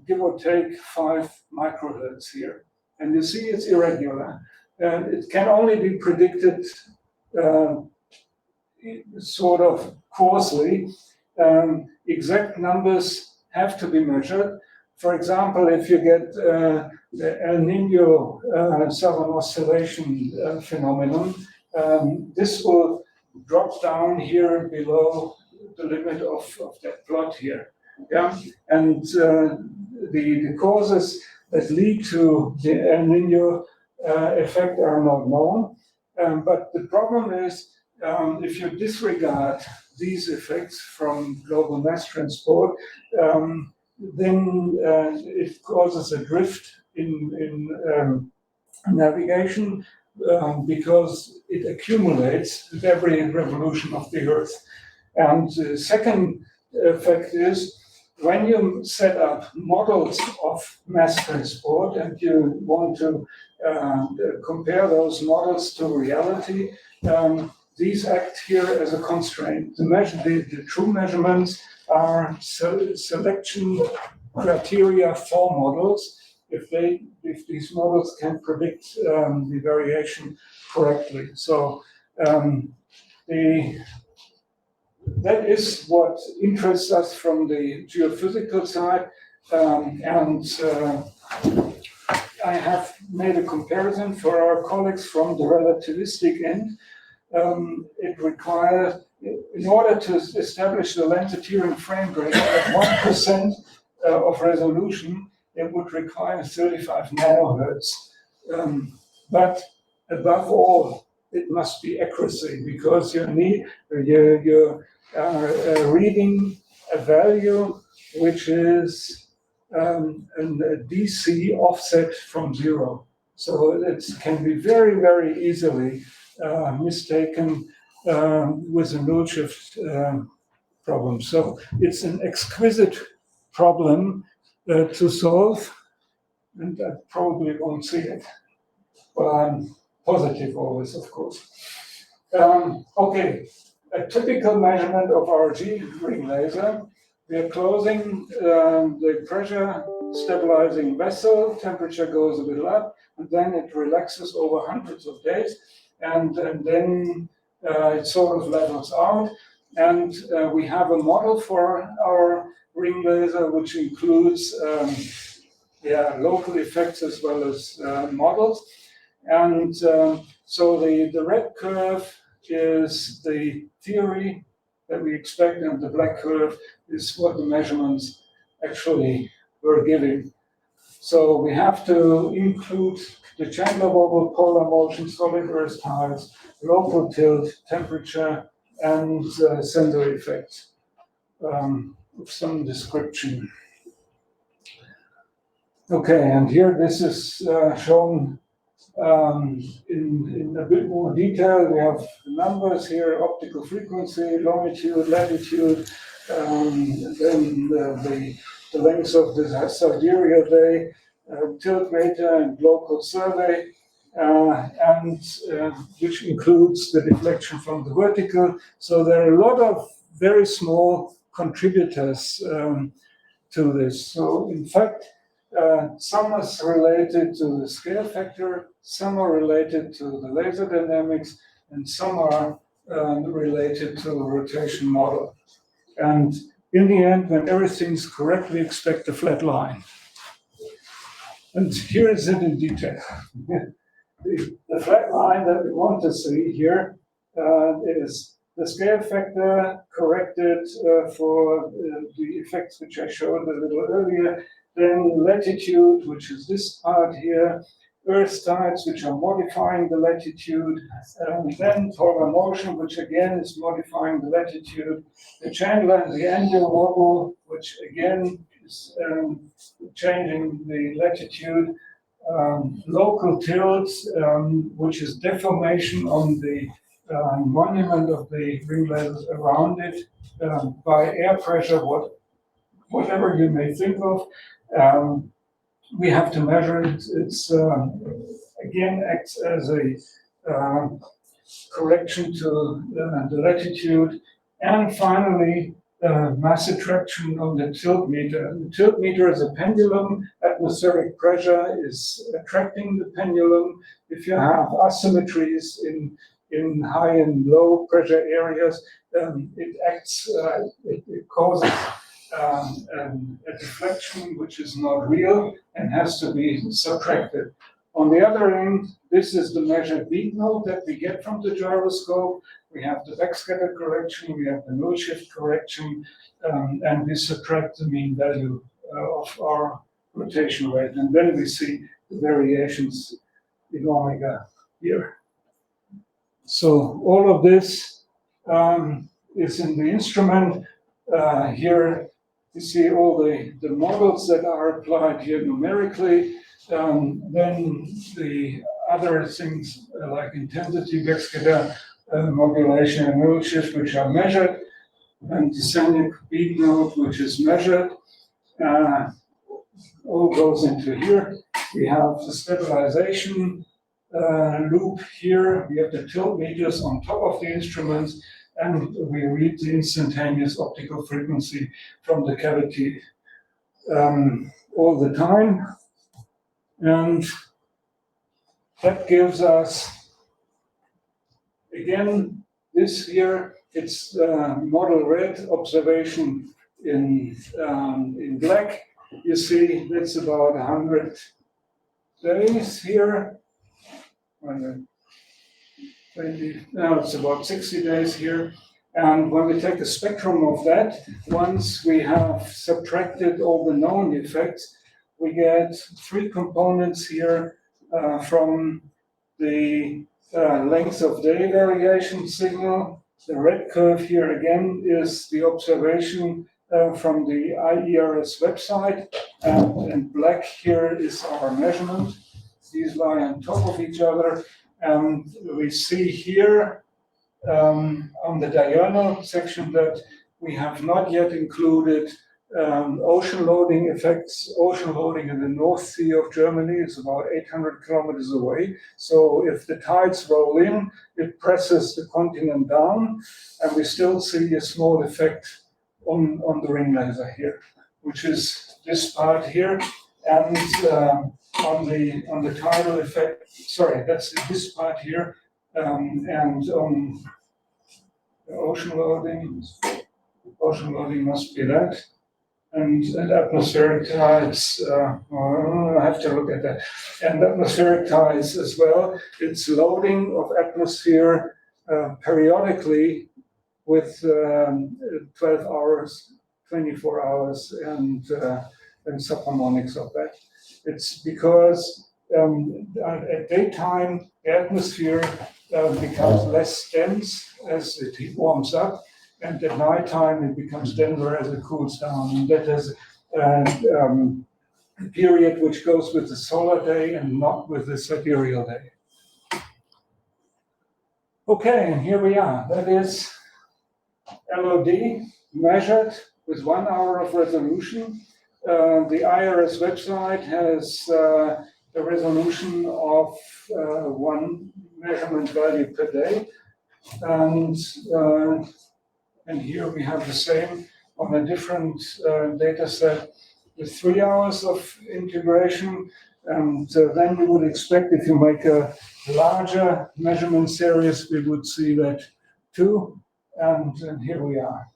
give or take 5 microhertz here. And you see it's irregular. And it can only be predicted sort of coarsely. Exact numbers have to be measured. For example, if you get the El Nino Southern Oscillation phenomenon, this will drop down here below the limit of that plot here. Yeah, and the causes that lead to the El Nino effect are not known. But the problem is, if you disregard these effects from global mass transport, then it causes a drift in navigation because it accumulates with every revolution of the Earth. And the second effect is when you set up models of mass transport and you want to compare those models to reality, these act here as a constraint. The true measurements are selection criteria for models if these models can predict the variation correctly. So that is what interests us from the geophysical side, and I have made a comparison for our colleagues from the relativistic end. It requires, in order to establish the Lense-Thirring frame rate at 1% of resolution, it would require 35 nanohertz. But above all, it must be accuracy, because you're reading a value which is a DC offset from zero. So it can be very, very easily mistaken with a null shift problem. So it's an exquisite problem to solve, and I probably won't see it. But I'm positive always, of course. Okay, a typical measurement of our G-ring laser. We are closing the pressure stabilizing vessel, temperature goes a little up, and then it relaxes over hundreds of days, and then it sort of levels out. And we have a model for our ring laser, which includes local effects as well as models. And so the red curve is the theory that we expect, and the black curve is what the measurements actually were giving. So we have to include the Chandler wobble, polar motion, solid earth tides, local tilt, temperature, and sensor effects of some description. Okay, and here this is shown in a bit more detail. We have numbers here: optical frequency, longitude, latitude, then the length of the sidereal day, tilt meter, and local survey, and which includes the deflection from the vertical. So there are a lot of very small contributors to this. So in fact, some is related to the scale factor, some are related to the laser dynamics, and some are related to the rotation model. And in the end, when everything's correct, we expect a flat line. And here is it in detail. The flat line that we want to see here is the scale factor corrected for the effects which I showed a little earlier. Then latitude, which is this part here, earth tides, which are modifying the latitude, then polar motion, which again is modifying the latitude, the Chandler and the annual wobble, which again is changing the latitude, local tilts, which is deformation on the monument of the ring lasers around it by air pressure, whatever you may think of. We have to measure it. It's again acts as a correction to the latitude, and finally mass attraction on the tilt meter. The tilt meter is a pendulum. Atmospheric pressure is attracting the pendulum. If you have asymmetries in high and low pressure areas, it acts. It causes a deflection which is not real and has to be subtracted. On the other end, this is the measured beat node that we get from the gyroscope. We have the backscatter correction, we have the null shift correction, and we subtract the mean value of our rotation rate. And then we see the variations in omega here. So all of this is in the instrument. Here you see all the models that are applied here numerically. Then the other things like intensity, backscatter, modulation, and null shift, which are measured, and the Sagnac beat node, which is measured, all goes into here. We have the stabilization loop here. We have the tilt meters on top of the instruments, and we read the instantaneous optical frequency from the cavity all the time. And that gives us, again, This here, it's model red, observation in black. You see, that's about 100 days here. 120, now it's about 60 days here. And when we take the spectrum of that, once we have subtracted all the known effects, we get three components here from the length of day variation signal. The red curve here again is the observation from the IERS website, and black here is our measurement. These lie on top of each other, and we see here on the diurnal section that we have not yet included ocean loading effects. Ocean loading in the North Sea of Germany is about 800 kilometers away. So if the tides roll in, it presses the continent down, and we still see a small effect on the ring laser here, which is this part here. And on the tidal effect, sorry, that's this part here, and on the ocean loading must be that. And atmospheric tides, I have to look at that. And atmospheric tides as well. It's loading of atmosphere periodically with 12 hours, 24 hours, and subharmonics of that. It's because at daytime, the atmosphere becomes less dense as it warms up, and at nighttime it becomes denser as it cools down. And that is a period which goes with the solar day and not with the sidereal day. Okay, and here we are. That is LOD measured with 1 hour of resolution. The IRS website has a resolution of 1 measurement value per day. And here we have the same on a different data set with 3 hours of integration. And then we would expect, if you make a larger measurement series, we would see that too. And here we are.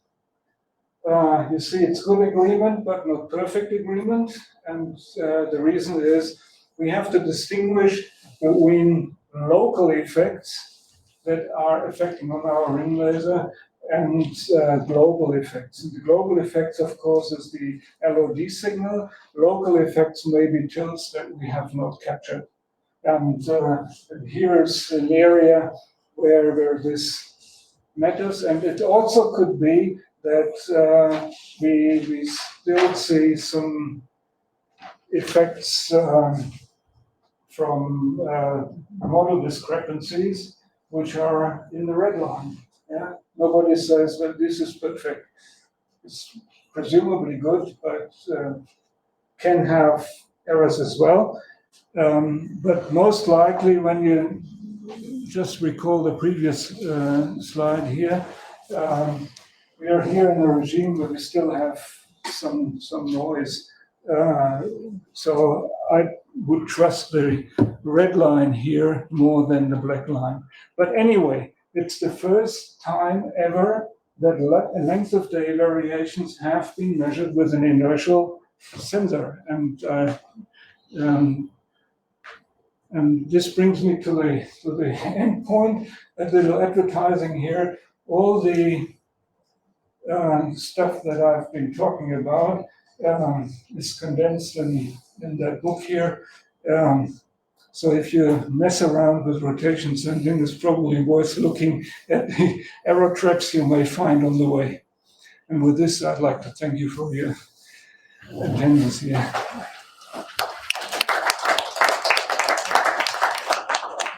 You see, it's good agreement, but not perfect agreement. And the reason is we have to distinguish between local effects that are affecting on our ring laser and global effects. And the global effects, of course, is the LOD signal. Local effects may be tilts that we have not captured. And here's an area where this matters. And it also could be that we still see some effects from model discrepancies, which are in the red line. Yeah? Nobody says that this is perfect. It's presumably good, but can have errors as well. But most likely, when you just recall the previous slide here, we are here in a regime where we still have some noise. So I would trust the red line here more than the black line. But anyway, it's the first time ever that length of day variations have been measured with an inertial sensor. And this brings me to the end point, a little advertising here. All the stuff that I've been talking about is condensed in that book here. So if you mess around with rotation sensing, it's probably worth looking at the error traps you may find on the way. And with this, I'd like to thank you for your attendance here.